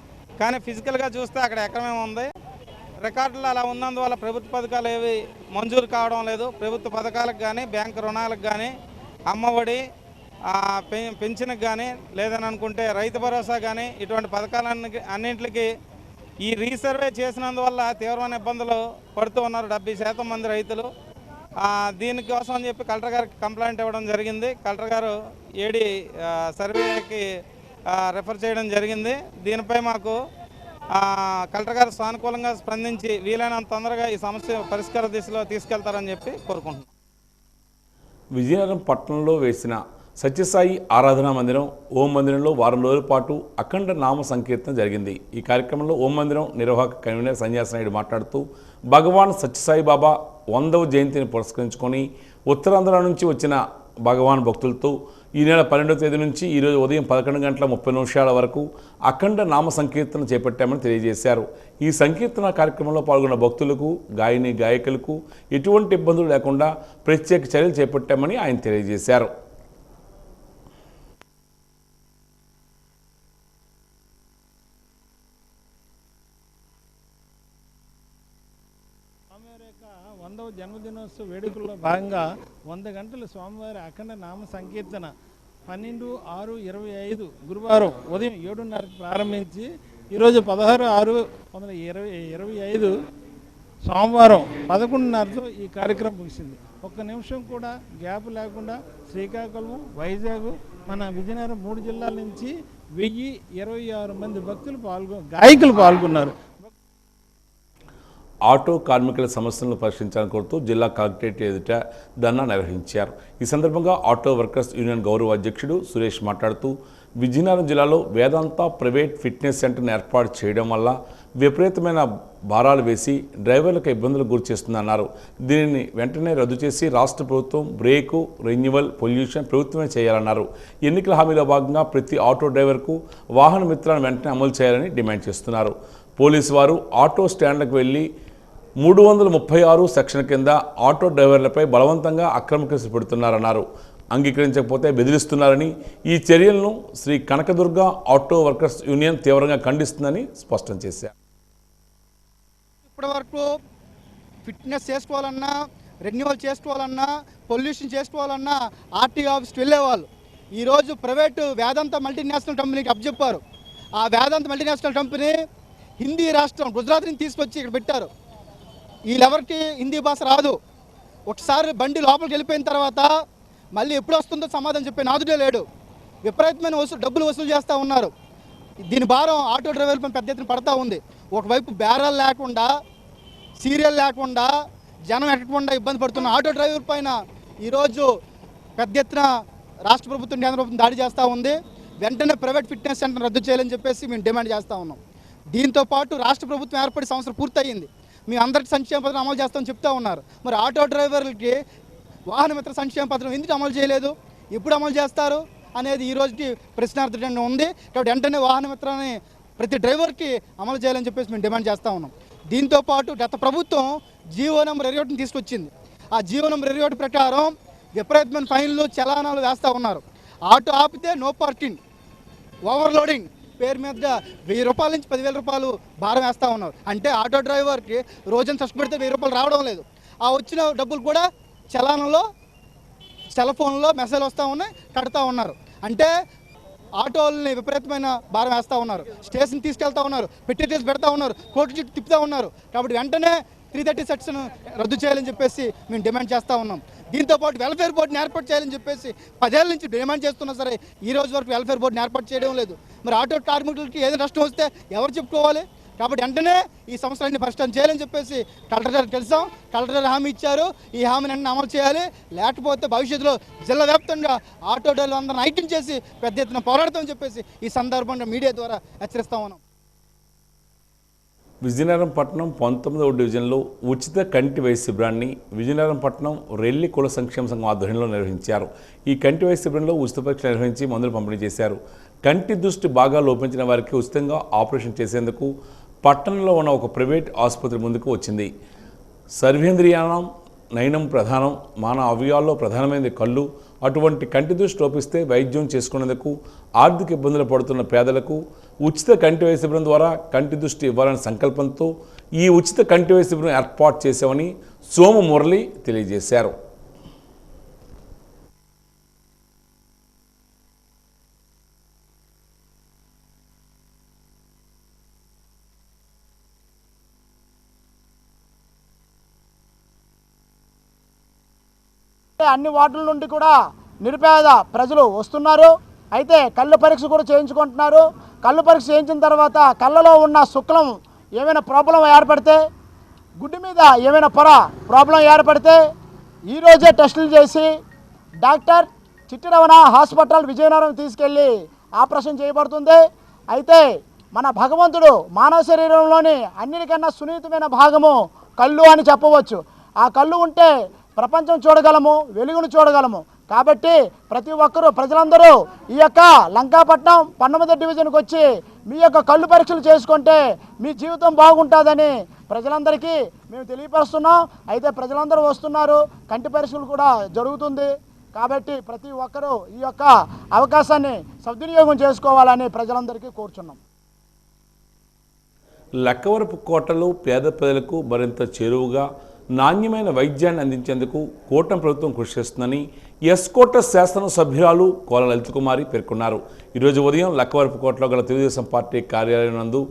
కానీ ఫిజికల్గా చూస్తే అక్కడ ఎకరమే ఉంది. రికార్డులు అలా ఉన్నందువల్ల ప్రభుత్వ పథకాలు ఏవి మంజూరు కావడం లేదు. ప్రభుత్వ పథకాలకు కానీ బ్యాంకు రుణాలకు కానీ అమ్మఒడి పెన్షన్కి కానీ లేదని అనుకుంటే రైతు భరోసా కానీ ఇటువంటి పథకాలన్నింటికి ఈ రీసర్వే చేసినందువల్ల తీవ్రమైన ఇబ్బందులు పడుతూ ఉన్నారు 70% మంది రైతులు. దీనికోసం అని చెప్పి కలెక్టర్ గారికి కంప్లైంట్ ఇవ్వడం జరిగింది. కలెక్టర్ గారు ఏడి సర్వేకి రెఫర్ చేయడం జరిగింది. దీనిపై మాకు కలెక్టర్ గారు సానుకూలంగా స్పందించి వీలైనంత తొందరగా ఈ సమస్య పరిష్కార దిశలో తీసుకెళ్తారని చెప్పి కోరుకుంటున్నాం. విజయనగరం పట్టణంలో వేసిన సత్యసాయి ఆరాధనా మందిరం ఓం మందిరంలో వారం రోజుల పాటు అఖండ నామ సంకీర్తన జరిగింది. ఈ కార్యక్రమంలో ఓం మందిరం నిర్వాహక కన్వీనర్ సన్యాసనాయుడు మాట్లాడుతూ భగవాన్ సత్యసాయి బాబా 100వ జయంతిని పురస్కరించుకొని ఉత్తరాంధ్ర నుంచి వచ్చిన భగవాన్ భక్తులతో ఈ నెల 12వ తేదీ నుంచి ఈరోజు ఉదయం 11:30 వరకు అఖండ నామ సంకీర్తన చేపట్టామని తెలియజేశారు. ఈ సంకీర్తన కార్యక్రమంలో పాల్గొన్న భక్తులకు గాయని గాయకులకు ఎటువంటి ఇబ్బందులు లేకుండా ప్రత్యేక చర్యలు చేపట్టామని ఆయన తెలియజేశారు. స్వామివారి యొక్క 100వ జన్మదినోత్సవ వేడుకల్లో భాగంగా 100 గంటలు స్వామివారి అఖండ నామ సంకీర్తన 12/6/25 గురువారం ఉదయం 7:30కి ప్రారంభించి ఈరోజు 16/6/2025 సోమవారం 11:30తో ఈ కార్యక్రమం ముగిసింది. ఒక్క నిమిషం కూడా గ్యాప్ లేకుండా శ్రీకాకుళం, వైజాగ్, మన విజయనగరం 3 జిల్లాల నుంచి 1026 మంది భక్తులు గాయకులు పాల్గొన్నారు. ఆటో కార్మికుల సమస్యలను పరిష్కరించాలని కోరుతూ జిల్లా కలెక్టరేట్ ఎదుట ధర్నా నిర్వహించారు. ఈ సందర్భంగా ఆటో వర్కర్స్ యూనియన్ గౌరవ అధ్యక్షుడు సురేష్ మాట్లాడుతూ విజయనగరం జిల్లాలో వేదాంత ప్రైవేట్ ఫిట్నెస్ సెంటర్ను ఏర్పాటు చేయడం వల్ల విపరీతమైన భారాలు వేసి డ్రైవర్లకు ఇబ్బందులు గురి చేస్తుందన్నారు. దీనిని వెంటనే రద్దు చేసి రాష్ట్ర ప్రభుత్వం బ్రేకు, రెన్యువల్, పొల్యూషన్ ప్రభుత్వమే చేయాలన్నారు. ఎన్నికల హామీలో భాగంగా ప్రతి ఆటో డ్రైవర్కు వాహన మిత్రాలను వెంటనే అమలు చేయాలని డిమాండ్ చేస్తున్నారు. పోలీసు వారు ఆటో స్టాండ్లకు వెళ్ళి 336 సెక్షన్ కింద ఆటో డ్రైవర్లపై బలవంతంగా అక్రమ కేసులు పెడుతున్నారన్నారు. అంగీకరించకపోతే బెదిరిస్తున్నారని, ఈ చర్యలను Sri Kanakadurga auto workers union తీవ్రంగా ఖండిస్తుందని స్పష్టం చేశారు. ఇప్పటి వరకు ఫిట్నెస్ చేసుకోవాలన్నా, రెన్యువల్ చేసుకోవాలన్నా, పొల్యూషన్ చేసుకోవాలన్నా ఆర్టీ ఆఫీస్కి వెళ్ళేవాళ్ళు. ఈరోజు ప్రైవేటు వేదాంత మల్టీనేషనల్ కంపెనీకి అప్పచెప్పారు. ఆ వేదాంత మల్టీనేషనల్ కంపెనీ హిందీ రాష్ట్రం గుజరాత్ నుంచి తీసుకొచ్చి ఇక్కడ పెట్టారు. వీళ్ళెవరికి హిందీ భాష రాదు. ఒకసారి బండి లోపలికి వెళ్ళిపోయిన తర్వాత మళ్ళీ ఎప్పుడు వస్తుందో సమాధానం చెప్పే నాదుడే లేడు. విపరీతమైన డబ్బులు వసూలు చేస్తూ ఉన్నారు. దీని భారం ఆటో డ్రైవర్ల పైన పెద్ద ఎత్తున పడతా ఉంది. ఒకవైపు బేరాలు లేకుండా, సీరియల్ లేకుండా, జనం ఎక్కకుండా ఇబ్బంది పడుతున్న ఆటో డ్రైవర్ పైన ఈరోజు పెద్ద ఎత్తున రాష్ట్ర ప్రభుత్వం, కేంద్ర ప్రభుత్వం దాడి చేస్తూ ఉంది. వెంటనే ప్రైవేట్ ఫిట్నెస్ సెంటర్ రద్దు చేయాలని చెప్పేసి మేము డిమాండ్ చేస్తూ ఉన్నాం. దీంతో పాటు రాష్ట్ర ప్రభుత్వం ఏర్పడి సంవత్సరం పూర్తయింది. మీ అందరికీ సంక్షేమ పథకం అమలు చేస్తామని చెప్తా ఉన్నారు. మరి ఆటో డ్రైవర్లకి వాహన మిత్ర సంక్షేమ పథకం ఎందుకు అమలు చేయలేదు, ఎప్పుడు అమలు చేస్తారు అనేది ఈ రోజుకి ప్రశ్నార్థకంగా ఉంది. కాబట్టి వెంటనే వాహన మిత్రాన్ని ప్రతి డ్రైవర్కి అమలు చేయాలని చెప్పేసి మేము డిమాండ్ చేస్తూ ఉన్నాం. దీంతోపాటు గత ప్రభుత్వం జీవో నెంబర్ 21 తీసుకొచ్చింది. ఆ జీవో నెంబర్ 21 ప్రకారం విపరీతమైన ఫైన్లు, చలానాలు వేస్తూ ఉన్నారు. ఆటో ఆపితే నో పార్కింగ్, ఓవర్లోడింగ్ పేరు మీద 1000 రూపాయల నుంచి 10,000 రూపాయలు భారం వేస్తూ ఉన్నారు. అంటే ఆటో డ్రైవర్కి రోజున కష్టపడితే 1000 రూపాయలు రావడం లేదు. ఆ వచ్చిన డబ్బులు కూడా చలానంలో, సెల్ ఫోన్లో మెసేజ్ వస్తూ ఉన్నాయి, కడతా ఉన్నారు. అంటే ఆటోలని విపరీతమైన భారం వేస్తూ ఉన్నారు. స్టేషన్ తీసుకెళ్తా ఉన్నారు, పెట్టేసి పెడతా ఉన్నారు, కోర్టు చుట్టూ తిప్పుతూ ఉన్నారు. కాబట్టి వెంటనే 330 సెక్షన్ రద్దు చేయాలని చెప్పేసి మేము డిమాండ్ చేస్తూ ఉన్నాం. దీంతోపాటు వెల్ఫేర్ బోర్డుని ఏర్పాటు చేయాలని చెప్పేసి 10 ఏళ్ళ నుంచి డిమాండ్ చేస్తున్నా సరే ఈ రోజు వరకు వెల్ఫేర్ బోర్డుని ఏర్పాటు చేయడం లేదు. మరి ఆటో కార్మికులకి ఏదైనా నష్టం వస్తే ఎవరు చెప్పుకోవాలి? కాబట్టి వెంటనే ఈ సంవత్సరాన్ని పరిష్కారం చేయాలని చెప్పేసి కలెక్టర్ గారికి తెలిసాం. కలెక్టర్ గారు హామీ ఇచ్చారు. ఈ హామీని వెంటనే అమలు చేయాలి. లేకపోతే భవిష్యత్తులో జిల్లా వ్యాప్తంగా ఆటో డ్రైవర్లు అందరిని ఐక్యం చేసి పెద్ద ఎత్తున పోరాడతామని చెప్పేసి ఈ సందర్భంగా మీడియా ద్వారా హెచ్చరిస్తా ఉన్నాం. విజయనగరం పట్టణం 19వ డివిజన్లో ఉచిత కంటి వైద్య శిబిరాన్ని విజయనగరం పట్టణం రెల్లి కుల సంక్షేమ సంఘం ఆధ్వర్యంలో నిర్వహించారు. ఈ కంటి వైద్య శిబిరంలో ఉచిత పరీక్షలు నిర్వహించి మందులు పంపిణీ చేశారు. కంటి దృష్టి బాగా లోపించిన వారికి ఉచితంగా ఆపరేషన్ చేసేందుకు పట్టణంలో ఉన్న ఒక ప్రైవేట్ ఆసుపత్రి ముందుకు వచ్చింది. సర్వేంద్రియానం నయనం ప్రధానం, మానవ అవయవాల్లో ప్రధానమైనది కళ్ళు. అటువంటి కంటి దృష్టి లోపిస్తే వైద్యం చేసుకునేందుకు ఆర్థిక ఇబ్బందులు పడుతున్న పేదలకు ఉచిత కంటి వైద్య శిబిరం ద్వారా కంటి దృష్టి ఇవ్వాలనే సంకల్పంతో ఈ ఉచిత కంటి వైద్య శిబిరం ఏర్పాటు చేశామని సోము మురళి తెలియజేశారు. అన్ని వార్డుల నుండి కూడా నిరుపేద ప్రజలు వస్తున్నారు. అయితే కళ్ళు పరీక్ష కూడా చేయించుకుంటున్నారు. కళ్ళు పరీక్ష చేయించిన తర్వాత కళ్ళలో ఉన్న శుక్లం ఏమైనా ప్రాబ్లం ఏర్పడితే, గుడ్డి మీద ఏమైనా ప్రాబ్లం ఏర్పడితే ఈరోజే టెస్టులు చేసి డాక్టర్ చిట్టిరమణ హాస్పిటల్ విజయనగరం తీసుకెళ్ళి ఆపరేషన్ చేయబడుతుంది. అయితే మన భగవంతుడు మానవ శరీరంలోని అన్నిటికన్నా సున్నితమైన భాగము కళ్ళు అని చెప్పవచ్చు. ఆ కళ్ళు ఉంటే ప్రపంచం చూడగలము, వెలుగును చూడగలము. కాబట్టి ప్రతి ఒక్కరూ, ప్రజలందరూ ఈ యొక్క లంకాపట్నం 19వ డివిజన్కి వచ్చి మీ యొక్క కళ్ళు పరీక్షలు చేసుకుంటే మీ జీవితం బాగుంటుందని ప్రజలందరికీ మేము తెలియపరుస్తున్నాం. అయితే ప్రజలందరూ వస్తున్నారు, కంటి పరీక్షలు కూడా జరుగుతుంది. కాబట్టి ప్రతి ఒక్కరూ ఈ యొక్క అవకాశాన్ని సద్వినియోగం చేసుకోవాలని ప్రజలందరికీ కోరుచున్నాం. లక్కవరపు కోటలో పేద ప్రజలకు మరింత చేరువుగా నాణ్యమైన వైద్యాన్ని అందించేందుకు కూటమి ప్రభుత్వం కృషి చేస్తుందని ఎస్కోట శాసనసభ్యురాలు కోల లలిత కుమారి పేర్కొన్నారు. ఈరోజు ఉదయం లక్కవరపుకోటలో గల తెలుగుదేశం పార్టీ కార్యాలయం నందు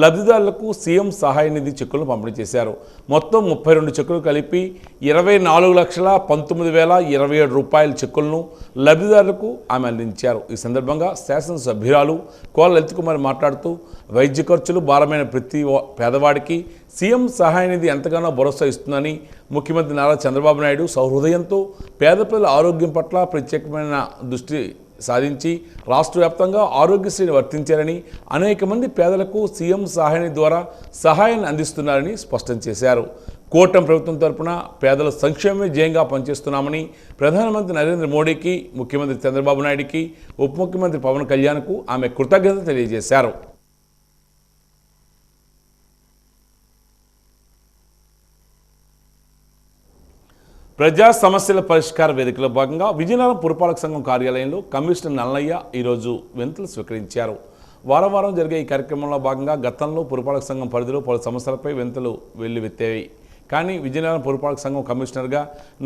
లబ్ధిదారులకు సీఎం సహాయ నిధి చెక్కులను పంపిణీ చేశారు. మొత్తం 32 చెక్కులు కలిపి 24,19,027 రూపాయల చెక్కులను లబ్ధిదారులకు ఆమె అందించారు. ఈ సందర్భంగా శాసనసభ్యురాలు కోల లలిత కుమారి మాట్లాడుతూ వైద్య ఖర్చులు భారమైన ప్రతి పేదవాడికి సీఎం సహాయ నిధి ఎంతగానో భరోసా ఇస్తుందని ముఖ్యమంత్రి నారా చంద్రబాబు నాయుడు సౌహృదయంతో పేద ప్రజల ఆరోగ్యం పట్ల ప్రత్యేకమైన దృష్టి సాధించి రాష్ట్ర వ్యాప్తంగా ఆరోగ్యశ్రీని వర్తించారని అనేక మంది పేదలకు సీఎం సహాయ నిధి ద్వారా సహాయాన్ని అందిస్తున్నారని స్పష్టం చేశారు. కూటమి ప్రభుత్వం తరపున పేదల సంక్షేమమే ధ్యేయంగా పనిచేస్తున్నామని ప్రధానమంత్రి నరేంద్ర మోడీకి, ముఖ్యమంత్రి చంద్రబాబు నాయుడుకి, ఉప ముఖ్యమంత్రి పవన్ కళ్యాణ్కు ఆమె కృతజ్ఞత తెలియజేశారు. ప్రజా సమస్యల పరిష్కార వేదికలో భాగంగా విజయనగరం పురపాలక సంఘం కార్యాలయంలో కమిషనర్ నల్లయ్య ఈరోజు వినతులు స్వీకరించారు. వారం వారం జరిగే ఈ కార్యక్రమంలో భాగంగా గతంలో పురపాలక సంఘం పరిధిలో పలు సమస్యలపై వినతులు వెల్లువెత్తాయి. కానీ విజయనగరం పురపాలక సంఘం కమిషనర్గా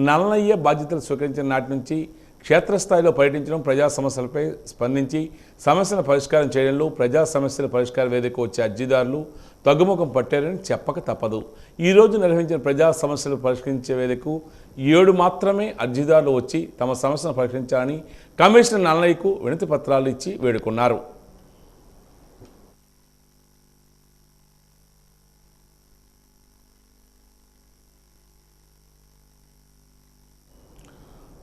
నల్లయ్య బాధ్యతలు స్వీకరించిన నాటి నుంచి క్షేత్రస్థాయిలో పర్యటించడం, ప్రజా సమస్యలపై స్పందించి సమస్యల పరిష్కారం చేయడంలో ప్రజా సమస్యల పరిష్కార వేదిక వచ్చే అర్జీదారులు తగ్గుముఖం పట్టారని చెప్పక తప్పదు. ఈరోజు నిర్వహించిన ప్రజా సమస్యలు పరిష్కరించే వేదికకు 7 మాత్రమే అర్జీదారులు వచ్చి తమ సమస్యను పరిష్కరించాలని కమిషనర్ నల్లయ్యకు వినతి పత్రాలు ఇచ్చి వేడుకున్నారు.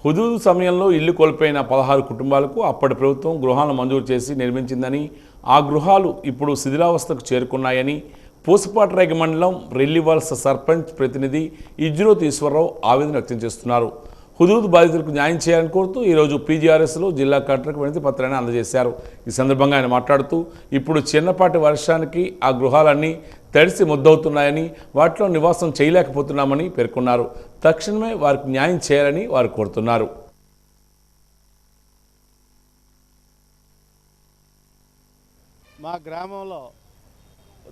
హుదూదు సమయంలో ఇల్లు కోల్పోయిన 16 కుటుంబాలకు అప్పటి ప్రభుత్వం గృహాలను మంజూరు చేసి నిర్మించిందని, ఆ గృహాలు ఇప్పుడు శిథిలావస్థకు చేరుకున్నాయని పూసపాటిరేగ మండలం రెల్లివలస సర్పంచ్ ప్రతినిధి ఇజ్రోత్ ఈశ్వరరావు ఆవేదన వ్యక్తం చేస్తున్నారు. హుదూదు బాధితులకు న్యాయం చేయాలని కోరుతూ ఈరోజు పీజీఆర్ఎస్లో జిల్లా కలెక్టర్కు వినతి పత్రాన్ని అందజేశారు. ఈ సందర్భంగా ఆయన మాట్లాడుతూ ఇప్పుడు చిన్నపాటి వర్షానికి ఆ గృహాలన్నీ తడిసి ముద్దవుతున్నాయని, వాటిలో నివాసం చేయలేకపోతున్నామని పేర్కొన్నారు. తక్షణమే వారికి న్యాయం చేయాలని వారు కోరుతున్నారు. మా గ్రామంలో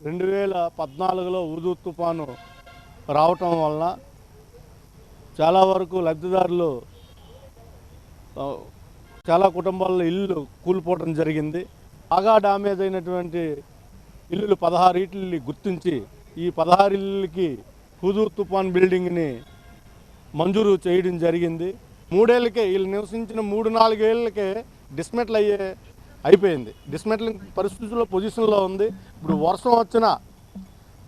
2014లో హుదూ తుఫాను రావటం వలన చాలా వరకు లబ్ధిదారులు చాలా కుటుంబాల్లో ఇల్లు కూలిపోవడం జరిగింది. బాగా డామేజ్ అయినటువంటి ఇల్లులు 16 ఇళ్ళని గుర్తించి ఈ 16 ఇళ్ళకి హుదూ తుఫాన్ బిల్డింగ్ని మంజూరు చేయడం జరిగింది. 3 ఏళ్ళకే వీళ్ళు నివసించిన 3-4 ఏళ్ళకే డిస్మెటల్ అయిపోయింది. డిస్మెటలింగ్ పరిస్థితుల్లో పొజిషన్లో ఉంది. ఇప్పుడు వర్షం వచ్చినా,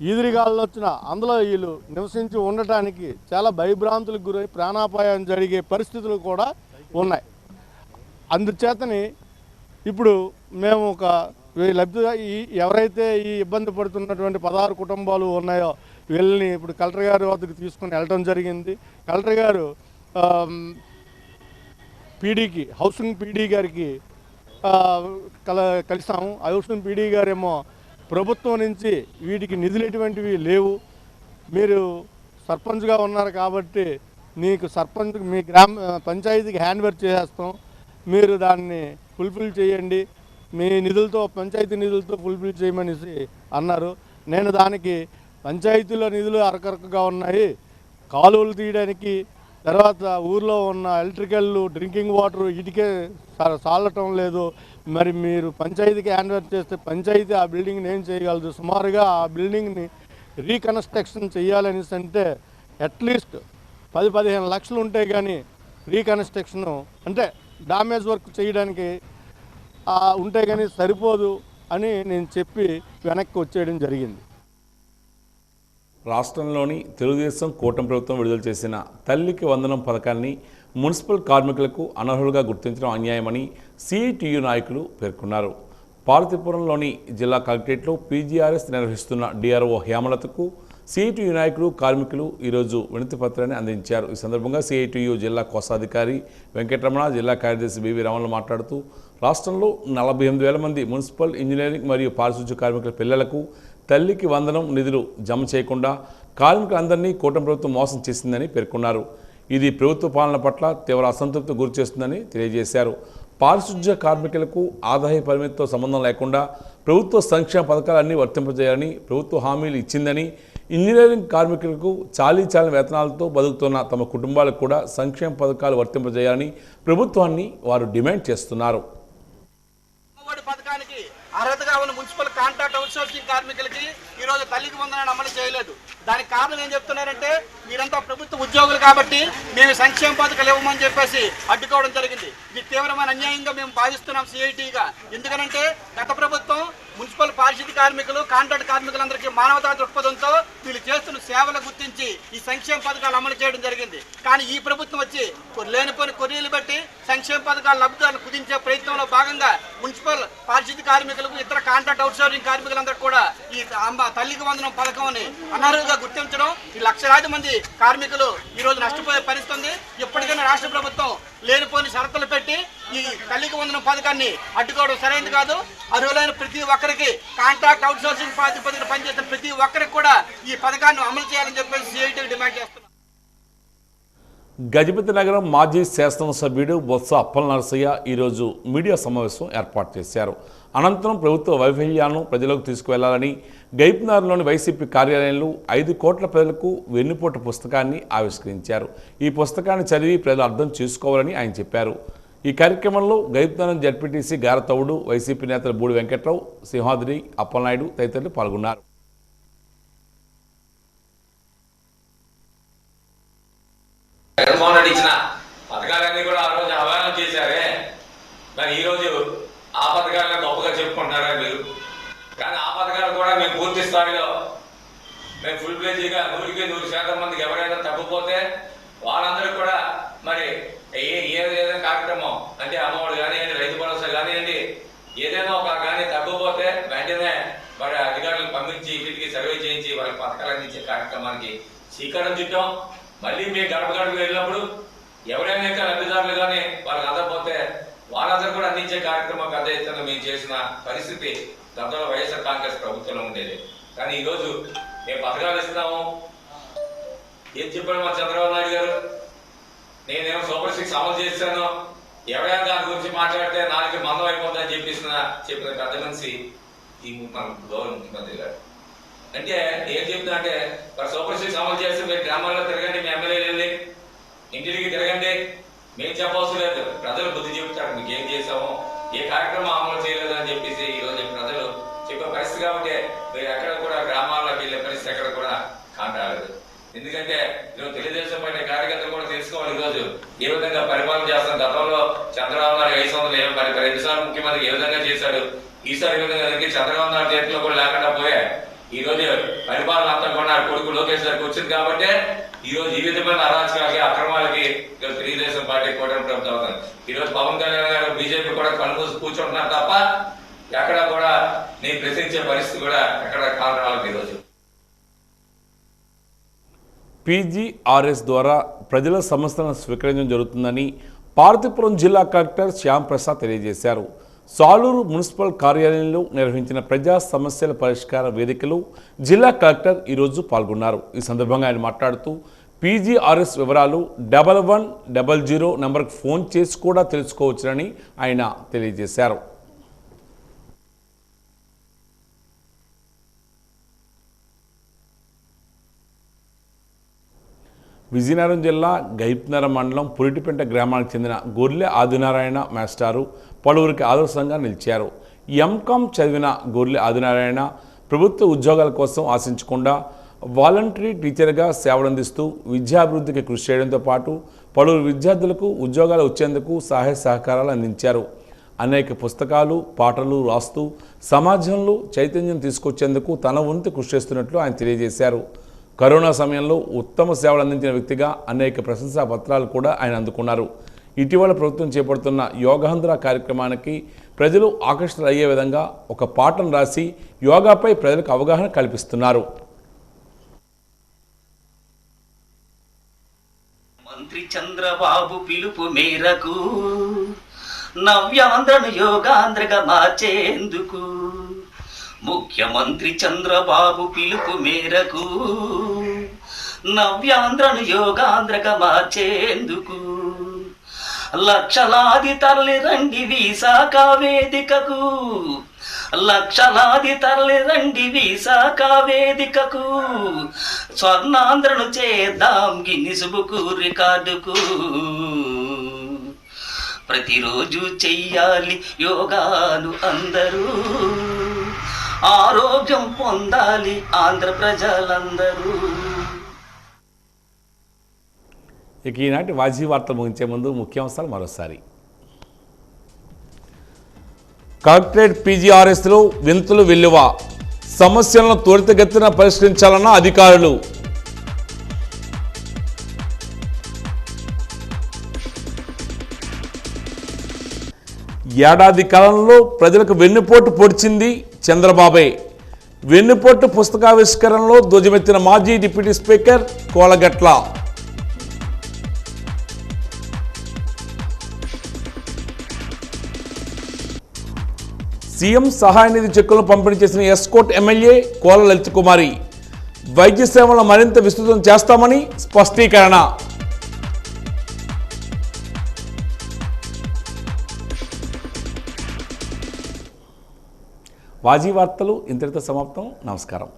ఈదిరిగాళ్ళు వచ్చినా అందులో వీళ్ళు నివసించి ఉండటానికి చాలా భయభ్రాంతులకు గురై ప్రాణాపాయం జరిగే పరిస్థితులు కూడా ఉన్నాయి. అందుచేతని ఇప్పుడు మేము ఒక ఎవరైతే ఈ ఇబ్బంది పడుతున్నటువంటి 16 కుటుంబాలు ఉన్నాయో వీళ్ళని ఇప్పుడు కలెక్టర్ గారి వద్దకు తీసుకుని వెళ్ళడం జరిగింది. కలెక్టర్ గారు పీడీకి, హౌసింగ్ పీడీ గారికి కలిసాము. హౌసింగ్ పీడీ గారేమో ప్రభుత్వం నుంచి వీటికి నిధులు ఎటువంటివి లేవు, మీరు సర్పంచ్గా ఉన్నారు కాబట్టి మీకు సర్పంచ్ మీ పంచాయతీకి హ్యాండ్ ఓవర్ చేసేస్తాం, మీరు దాన్ని ఫుల్ఫిల్ చేయండి, మీ నిధులతో పంచాయతీ నిధులతో ఫుల్ఫిల్ చేయమనేసి అన్నారు. నేను దానికి పంచాయతీలో నిధులు అరకరకగా ఉన్నాయి, కాలువలు తీయడానికి, తర్వాత ఊర్లో ఉన్న ఎలక్ట్రికల్, డ్రింకింగ్ వాటర్ వీటికే చాలటం లేదు, మరి మీరు పంచాయతీకి హ్యాండ్ ఓవర్ చేస్తే పంచాయతీ ఆ బిల్డింగ్ని ఏం చేయగలదు, సుమారుగా ఆ బిల్డింగ్ని రీకన్స్ట్రక్షన్ చేయాలనేసి అంటే అట్లీస్ట్ 10-15 లక్షలు ఉంటే కానీ రీకన్స్ట్రక్షను అంటే డామేజ్ వర్క్ చేయడానికి ఉంటే కానీ సరిపోదు అని నేను చెప్పి వెనక్కి వచ్చేయడం జరిగింది. రాష్ట్రంలోని తెలుగుదేశం కూటమి ప్రభుత్వం విడుదల చేసిన తల్లికి వందనం పథకాన్ని మున్సిపల్ కార్మికులకు అనర్హులుగా గుర్తించడం అన్యాయమని సిఐటియు నాయకులు పేర్కొన్నారు. పార్వతీపురంలోని జిల్లా కలెక్టరేట్లో పీజీఆర్ఎస్ నిర్వహిస్తున్న డిఆర్ఓ హేమలతకు సిఐటియు నాయకులు, కార్మికులు ఈరోజు వినతి పత్రాన్ని అందించారు. ఈ సందర్భంగా సిఐటియు జిల్లా కోశాధికారి వెంకటరమణ, జిల్లా కార్యదర్శి బివి రమణ మాట్లాడుతూ రాష్ట్రంలో 48,000 మంది మున్సిపల్, ఇంజనీరింగ్ మరియు పారిశుధ్య కార్మికుల పిల్లలకు తల్లికి వందనం నిధులు జమ చేయకుండా కార్మికులందరినీ కూటమి ప్రభుత్వం మోసం చేసిందని పేర్కొన్నారు. ఇది ప్రభుత్వ పాలన పట్ల తీవ్ర అసంతృప్తి గురి చేస్తుందని తెలియజేశారు. పారిశుధ్య కార్మికులకు ఆదాయ పరిమితితో సంబంధం లేకుండా ప్రభుత్వ సంక్షేమ పథకాలన్నీ వర్తింపజేయాలని ప్రభుత్వ హామీలు ఇచ్చిందని, ఇంజనీరింగ్ కార్మికులకు చాలీ వేతనాలతో బతుకుతున్న తమ కుటుంబాలకు కూడా సంక్షేమ పథకాలు వర్తింపజేయాలని ప్రభుత్వాన్ని వారు డిమాండ్ చేస్తున్నారు. అర్హతగా ఉన్న మున్సిపల్ కాంట్రాక్ట్ అవుట్సోర్సింగ్ కార్మికులకి ఈరోజు తల్లికి వందనాన్ని అమలు చేయలేదు. దానికి కారణం ఏం చెప్తున్నారంటే, మీరంతా ప్రభుత్వ ఉద్యోగులు కాబట్టి మేము సంక్షేమ పథకాలు ఇవ్వమని చెప్పేసి అడ్డుకోవడం జరిగింది. ఇది తీవ్రమైన అన్యాయంగా మేము భావిస్తున్నాం సిఐటిగా. ఎందుకనంటే గత ప్రభుత్వం మున్సిపల్ పారిశుద్ధ్య కార్మికులు, కాంట్రాక్ట్ కార్మికులందరికీ మానవతా దృక్పథంతో వీళ్ళు చేస్తున్న సేవలు గుర్తించి ఈ సంక్షేమ పథకాలు అమలు చేయడం జరిగింది. కానీ ఈ ప్రభుత్వం వచ్చి లేనిపోని కొర్రీలు బట్టి సంక్షేమ పథకాల లబ్ధిదారులు కుదించే ప్రయత్నంలో భాగంగా మున్సిపల్ పారిశుద్ధ్య కార్మికులకు, ఇతర కాంట్రాక్ట్ అవుట్సోర్సింగ్ కార్మికులందరూ కూడా ఈ తల్లికి వందనం పథకంని అనర్హులుగా గుర్తించడం, ఈ లక్షలాది మంది కార్మికులు ఈ రోజు నష్టపోయే పరిస్థితి ఉంది. ఇప్పటికైనా రాష్ట్ర ప్రభుత్వం లేనిపోని షరతులు పెట్టి ఈ తల్లికి వందనం పథకాన్ని అడ్డుకోవడం సరైనది కాదు. అర్హులైన ప్రతి ఒక్కరికి, కాంట్రాక్ట్ అవుట్సోర్సింగ్ ప్రాతిపదికన పనిచేసిన ప్రతి ఒక్కరికి కూడా ఈ పథకాన్ని అమలు చేయాలని చెప్పేసి సిఐటి డిమాండ్ చేస్తున్నారు. గజపతి నగరం మాజీ శాసనసభ్యుడు బొత్స అప్పల నరసయ్య ఈరోజు మీడియా సమావేశం ఏర్పాటు చేశారు. అనంతరం ప్రభుత్వ వైఫల్యాలను ప్రజలకు తీసుకువెళ్లాలని గైప్నగర్లోని వైసీపీ కార్యాలయంలో 5 కోట్ల ప్రజలకు వెన్నుపోట పుస్తకాన్ని ఆవిష్కరించారు. ఈ పుస్తకాన్ని చదివి ప్రజలు అర్థం చేసుకోవాలని ఆయన చెప్పారు. ఈ కార్యక్రమంలో గైప్నగరం జడ్పీటీసీ గారతవుడు, వైసీపీ నేతలు బూడి వెంకట్రావు, సింహాద్రి, అప్పలనాయుడు తదితరులు పాల్గొన్నారు. జగన్మోహన్ రెడ్డి ఇచ్చిన పథకాలన్నీ కూడా ఆ రోజు ఆహ్వానం చేశారే, మరి ఈ రోజు ఆ పథకాలను గొప్పగా చెప్పుకుంటున్నారా మీరు? కానీ ఆ పథకాలు కూడా మేము పూర్తి స్థాయిలో మేము ఫుల్ ప్లేజీగా 100% మందికి ఎవరైనా తగ్గిపోతే వాళ్ళందరూ కూడా మరి ఏదైనా కార్యక్రమం అంటే అమ్మఒడి కానివ్వండి, రైతు భరోసా కానివ్వండి, ఏదైనా ఒక కానీ తగ్గిపోతే వెంటనే మరి అధికారులను పంపించి ఇంటికి సర్వే చేయించి వాళ్ళకి పథకాలు అందించే కార్యక్రమానికి శ్రీకారం చుట్టాం. మళ్ళీ మీ గడప గడప వెళ్ళినప్పుడు ఎవరైనా ఇంకా లబ్ధిదారులు కానీ వాళ్ళకి అందకపోతే వాళ్ళందరూ కూడా అందించే కార్యక్రమం పెద్ద ఎత్తున మేము చేసిన పరిస్థితి గతంలో వైఎస్ఆర్ కాంగ్రెస్ ప్రభుత్వంలో ఉండేది. కానీ ఈరోజు మేము పథకాలు ఇస్తున్నాము. ఏం చెప్పాడు మా చంద్రబాబు నాయుడు గారు, నేనేమో సూపర్ 6 అమలు చేశాను, ఎవరైనా దాని గురించి మాట్లాడితే నాలుగు మందం అయిపోతుందని చెప్పిన పెద్ద మనిషి ఈ మన గౌరవ ముఖ్యమంత్రి గారు. అంటే ఏం చెప్తున్నా అంటే, మరి సూపర్ 6 అమలు చేస్తే మీరు గ్రామాల్లో తిరగండి, మీ ఎమ్మెల్యేలు వెళ్ళి ఇంటికి తిరగండి, మేము చెప్పవలసిన లేదు, ప్రజలు బుద్ధి చెప్తారు మీకు ఏం చేసామో, ఏ కార్యక్రమం అమలు చేయలేదు అని చెప్పేసి ఈరోజు ప్రజలు చెప్పే పరిస్థితి. కాబట్టి మీరు ఎక్కడ కూడా గ్రామాల్లోకి వెళ్ళే పరిస్థితి ఎక్కడ కూడా కాంటాలేదు. ఎందుకంటే ఈరోజు తెలుగుదేశం పార్టీ కార్యకర్తలు కూడా తెలుసుకోవాలి ఈరోజు ఏ విధంగా పరిపాలన చేస్తాం. గతంలో చంద్రబాబు నాయుడు 5 సంవత్సరాలు 2 సార్లు ముఖ్యమంత్రి ఏ విధంగా చేశాడు, ఈసారి ఏ విధంగా చంద్రబాబు నాయుడు చేతిలో కూడా లేకుండా పోయా. ఈ రోజు పరిపాలన అంతా కూడా కొడుకు లోకేష్ గారికి వచ్చింది కాబట్టి ఈ రోజు ఈ విధమైన అరాచకాలకి, అక్రమాలకి తెలుగుదేశం పార్టీ కూటమి ప్రభుత్వం అవుతుంది. ఈ రోజు పవన్ కళ్యాణ్ గారు బీజేపీ కూడా కనుమూసి కూర్చుంటున్నారు తప్ప ఎక్కడ కూడా నేను ప్రశ్నించే పరిస్థితి కూడా ఎక్కడ కారణాలకు ఈరోజు. పీజీఆర్ఎస్ ద్వారా ప్రజల సమస్యలను స్వీకరించడం జరుగుతుందని పార్వతీపురం జిల్లా కలెక్టర్ శ్యామ్ ప్రసాద్ తెలియజేశారు. సాలూరు మున్సిపల్ కార్యాలయంలో నిర్వహించిన ప్రజా సమస్యల పరిష్కార వేదికలో జిల్లా కలెక్టర్ ఈరోజు పాల్గొన్నారు. ఈ సందర్భంగా ఆయన మాట్లాడుతూ పీజీఆర్ఎస్ వివరాలు 1100 నెంబర్కి ఫోన్ చేసి కూడా తెలుసుకోవచ్చునని ఆయన తెలియజేశారు. విజయనగరం జిల్లా గైప్నగరం మండలం పురిటిపెంట గ్రామానికి చెందిన గొర్లె ఆదినారాయణ మాస్టారు పలువురికి ఆదర్శంగా నిలిచారు. ఎంకామ్ చదివిన గొర్లె ఆదినారాయణ ప్రభుత్వ ఉద్యోగాల కోసం ఆశించకుండా వాలంటరీ టీచర్గా సేవలందిస్తూ విద్యాభివృద్ధికి కృషి చేయడంతో పాటు పలువురు విద్యార్థులకు ఉద్యోగాలు వచ్చేందుకు సహాయ సహకారాలు అందించారు. అనేక పుస్తకాలు, పాటలు రాస్తూ సమాజంలో చైతన్యం తీసుకొచ్చేందుకు తన వంతు కృషి చేస్తున్నట్లు ఆయన తెలియజేశారు. కరోనా సమయంలో ఉత్తమ సేవలు అందించిన వ్యక్తిగా అనేక ప్రశంసా పత్రాలు కూడా ఆయన అందుకున్నారు. ఇటీవల ప్రభుత్వం చేపడుతున్న యోగాంధ్ర కార్యక్రమానికి ప్రజలు ఆకర్షితులయ్యే విధంగా ఒక పాటను రాసి యోగాపై ప్రజలకు అవగాహన కల్పిస్తున్నారు. మంత్రి చంద్రబాబు పిలుపు మేరకు నవ్యాంధ్రను యోగాంధ్రగా మార్చేందుకు, ముఖ్యమంత్రి చంద్రబాబు పిలుపు మేరకు నవ్యాంధ్రను యోగాంధ్రగా మార్చేందుకు లక్షలాది తరలి రండి విశాఖ వేదికకు, లక్షలాది తరలి రండి విశాఖ వేదికకు, స్వర్ణాంధ్రను చేద్దాం గిన్నిస్ బుక్ రికార్డుకు. ప్రతిరోజు చెయ్యాలి యోగాలు అందరూ, ఆరోగ్యం పొందాలి ఆంధ్ర ప్రజలందరూ. ఇక ఈనాటి వాజీ వార్తలు ముగించే ముందు ముఖ్యాంశాలు మరోసారి. కలెక్టరేట్ పీజీఆర్ఎస్లో వింతలు వెల్లువ, సమస్యలను త్వరితగతిన పరిష్కరించాలన్న అధికారులు. ఏడాది కాలంలో ప్రజలకు వెన్నుపోటు పొడిచింది చంద్రబాబే. వెన్నుపోటు పుస్తకావిష్కరణలో ధ్వజమెత్తిన మాజీ డిప్యూటీ స్పీకర్ కోలగట్ల. సీఎం సహాయ నిధి చెక్కులను పంపిణీ చేసిన ఎస్కోట్ ఎమ్మెల్యే కోల లలిత్ కుమారి. వైద్య సేవలను మరింత విస్తృతం చేస్తామని స్పష్టీకరణ. వాజీ వార్తలు ఇంతటితో సమాప్తం. నమస్కారం.